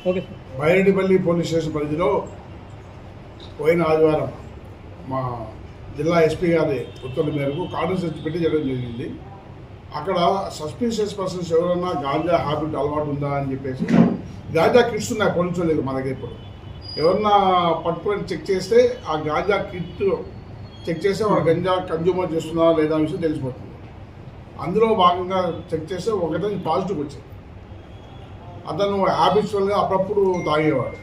Baireddipalli police station పరిధిలో పోయిన ఆదివారం మా జిల్లా ఎస్పీ గారి ఉత్తర్వుల మేరకు కార్డు సెర్చ్ పెట్టి చేయడం జరిగింది. అక్కడ సస్పీషియస్ పర్సన్స్ ఎవరైనా గాంజా హ్యాబిట్ అలవాటు ఉందా అని చెప్పేసి గాంజా కిట్స్ ఉన్నాయి పోలీసులు లేదు మా దగ్గర. ఇప్పుడు ఎవరన్నా పట్టుకొని చెక్ చేస్తే ఆ గాంజా కిట్ చెక్ చేస్తే వాళ్ళు గంజా కన్జ్యూమర్ చేస్తున్నారా లేదా విషయం తెలిసిపోతుంది. అందులో భాగంగా చెక్ చేస్తే ఒకటని పాజిటివ్ వచ్చింది. అతను హ్యాబిచువల్గా అప్పుడప్పుడు తాగేవాడు.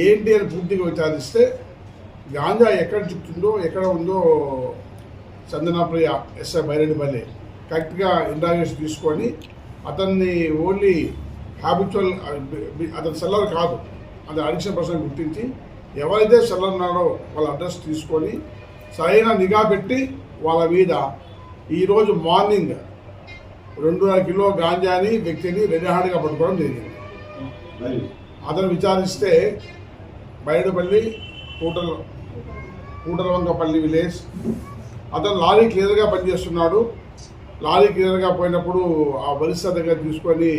ఏంటి అని పూర్తిగా విచారిస్తే గాంజా ఎక్కడ చుట్టిందో ఎక్కడ ఉందో చందనాప్రియ ఎస్ఐ బైరెడ్డిపల్లి కరెక్ట్గా ఇంట్రాగేషన్ తీసుకొని అతన్ని ఓన్లీ హ్యాబిచువల్ అతను సెల్లర్ కాదు, అది అడిక్షన్ పర్సన్ గుర్తించి ఎవరైతే సెల్లర్ ఉన్నాడో వాళ్ళ అడ్రస్ తీసుకొని సరైన నిఘా పెట్టి వాళ్ళ మీద ఈరోజు మార్నింగ్ 2.5 కిలో గాంజాని వ్యక్తిని రెడీహాడ్గా పట్టుకోవడం జరిగింది. అతను విచారిస్తే బైరెడ్డిపల్లి కూటలవంకపల్లి విలేజ్. అతను లారీ క్లియర్గా పనిచేస్తున్నాడు. లారీ క్లియర్గా పోయినప్పుడు ఆ బరిస్తా దగ్గర తీసుకొని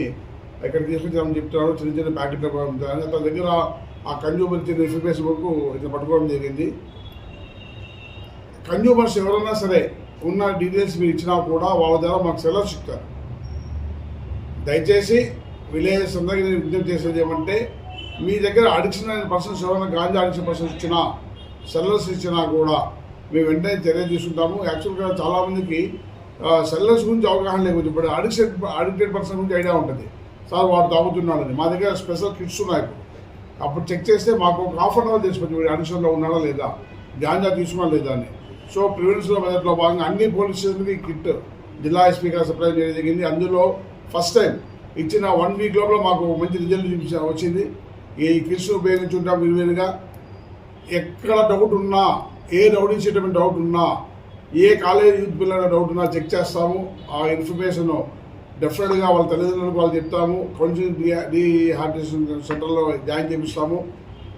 ఇక్కడ తీసుకొచ్చామని చెప్తున్నాడు. చిన్న చిన్న ప్యాకెట్లు పంపుతారని అతని దగ్గర ఆ కన్జ్యూమర్ చిన్న ఇన్ఫర్మేషన్ వరకు ఇట్లా పట్టుకోవడం జరిగింది. కన్జ్యూమర్స్ ఎవరైనా సరే ఉన్న డీటెయిల్స్ మీరు ఇచ్చినా కూడా వాళ్ళ ద్వారా మాకు సెల్లర్స్ ఇస్తారు. దయచేసి విలేజెస్ అందరికీ నేను విజ్ఞప్తి చేసేది ఏమంటే మీ దగ్గర అడిక్షన్ అయిన పర్సన్స్ ఎవరైనా గాంజా అడిక్షన్ పర్సన్స్ ఇచ్చినా సెల్లర్స్ ఇచ్చినా కూడా మేము వెంటనే చర్య తీసుకుంటాము. యాక్చువల్గా చాలామందికి సెల్లర్స్ గురించి అవగాహన లేకపోతే ఇప్పుడు అడిక్టెడ్ పర్సన్ గురించి ఐడియా ఉంటుంది. సార్ వాడు తాగుతున్నాడని. మా దగ్గర స్పెషల్ కిట్స్ ఉన్నాయి. అప్పుడు చెక్ చేస్తే మాకు ఒక హాఫ్ అన్ అవర్ తెలిసిపోతుంది వీడు అడిక్షన్లో ఉన్నాడా లేదా, గాంజా తీసుకున్నా లేదా అని. సో ప్రివెన్షన్లో మెథడ్లో భాగంగా అన్ని పోలీస్ స్టేషన్కి కిట్ జిల్లా ఎస్పీ గారు సప్లై చేయడం జరిగింది. అందులో ఫస్ట్ టైం ఇచ్చిన 1 వీక్ లోపల మాకు మంచి రిజల్ట్ వచ్చింది. ఈ కిట్స్ ఉపయోగించుంటాం విలువలుగా. ఎక్కడ డౌట్ ఉన్నా, ఏ రౌడీ షీట్మెంట్ డౌట్ ఉన్నా, ఏ కాలేజ్ యూత్ పిల్లల డౌట్ ఉన్నా చెక్ చేస్తాము. ఆ ఇన్ఫర్మేషన్ డెఫినెట్గా వాళ్ళ తల్లిదండ్రులకు వాళ్ళు చెప్తాము. కౌన్సిలింగ్ డీహార్టేషన్ సెంటర్లో జాయిన్ చేపిస్తాము.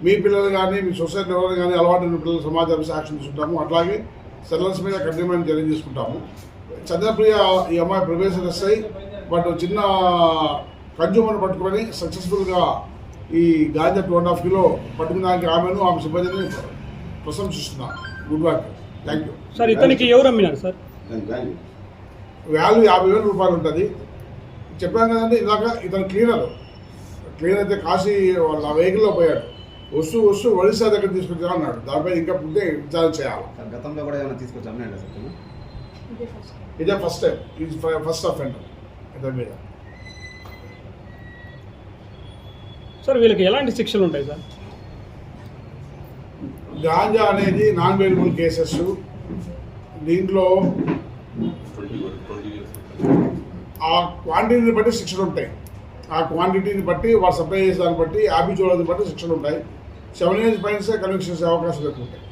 మీ పిల్లలు కానీ మీ సొసైటీ ఎవరు కానీ అలవాటు పిల్లల సమాచారం యాక్షన్ తీసుకుంటాము. అట్లాగే సెల్లర్స్ మీద కఠినమైన చర్య తీసుకుంటాము. చంద్రప్రియ ఈ అమ్మాయి ప్రొఫెసర్ వస్తాయి, బట్ చిన్న కన్జ్యూమర్ పట్టుకొని సక్సెస్ఫుల్గా ఈ గాంజా 2.5 కిలో పట్టుకున్నానికి ఆమెను ఆమె సిబ్బందిని ప్రశంసిస్తున్నాను. Good work, thank you. Sir ఇతనికి ఎవరు అమ్మినారు సార్? వాల్యూ 50,000 రూపాయలు ఉంటుంది. చెప్పాను కదండి ఇలాగా. ఇతను క్లీనర్ అయితే కాశీ వాళ్ళ వెహికల్లో పోయాడు. వస్తూ ఒడిశా దగ్గర తీసుకొచ్చా అన్నాడు. దానిపై ఇంకా పుట్టే విచారణ చేయాలి. గతంలో కూడా ఏమైనా తీసుకొచ్చి అమ్మాడు సార్? ఇదే ఫస్ట్ టైం, ఇది ఫస్ట్ అఫెండర్ ఇతని మీద. సార్ వీళ్ళకి ఎలాంటి శిక్షలు ఉంటాయి సార్? గాంజా అనేది నాన్ బెయిలబుల్ కేసెస్. దీంట్లో ఆ క్వాంటిటీని బట్టి శిక్షలు ఉంటాయి. ఆ క్వాంటిటీని బట్టి వాడు సప్లై చేసే దాన్ని బట్టి హ్యాబిచువల్ని బట్టి శిక్షలు ఉంటాయి. 7 years పైన కన్విక్షన్స్ అవకాశాలు ఎక్కువ ఉంటాయి.